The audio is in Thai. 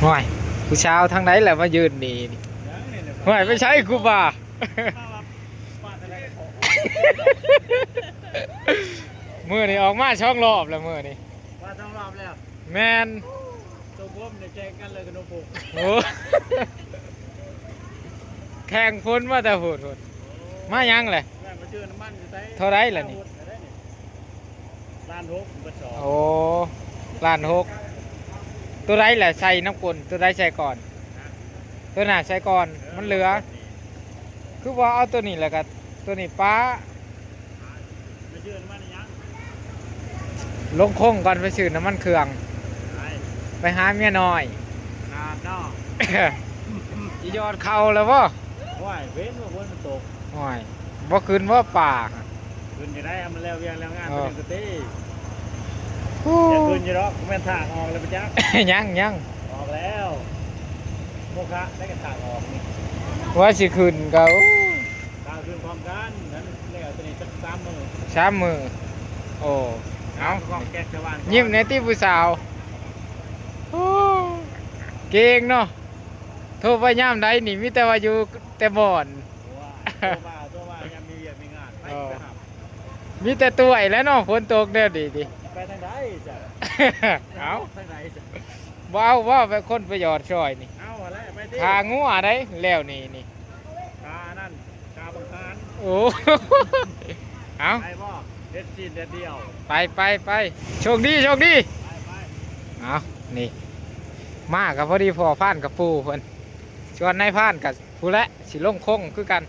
ห่วยผู้ชาวทางไหนแหละมายืนนี่ห่วยไม่ใช่กูบ่ามือนี่ออกมาช่องรอบแล้วมือนี่ว่าต้องรอบแล้วแมนตัวพวกเนี่ยแจกกันเลยกับนปุกโอ้แข่งพ้นมาแต่โหดมายังเลยมาเชื่อน้ำมันเท่าไรล่ะนี่ล้านหกเป็นสองโอ้ล้านหกตัวไรแหละใส่น้ำกลตัวไรใส่ก่อนตัวหนาใส่ก่อนมันเหลือคือว่าเอาตัวนี้แหละกับตัวนี้ป้ามาเชื่อน้ำมันยังลงโค้งก่อนไปซื้อน้ำมันเครื่องไปหาเมียน้อยนาดนอกจียอดเข่าแล้ววะว่ายเว้นว่าพ้นมันตกว่ายบ่คืนว่าป่าคืนจะได้มันแล้วเวียงแล้วงานเป็นสตีอย่าคืนจะรอกแม่นถากออกเลยไปจักยังออกแล้วโมฆะได้กันถากออกนี่ว่าสิคืนก็ถากคืนพร้อมกันนั้นเรียกตัวนี้สัก3 มือโอ้เอาแก๊สชาวบ้านยิ้มในที่ผู้สาวเก่งเนาะโทรไปย่ามใดนี่มีแต่ว่าอยู่แต่บ่อนตัวว่ายังมีเวียกมีงานไปครับมีแต่ตัวไอ้แล้วเนาะฝนตกเด้อดีไปทางไหนจ้ะเอาทางไหนจ้ะว้าวว่าไปคนไปหยอดช่อยนี่เอาอะไรไปดิทางัวได้แล้วนี่กานั่นกาบังคารโอ้เอาไปบ่เด็ดจีนเด็ดเดียวไปโชคดีเอานี่มากับพอดีพอผ่านกับปูเพิ่นชวนนายผ่านกับผู้และสิลงคงคือกัน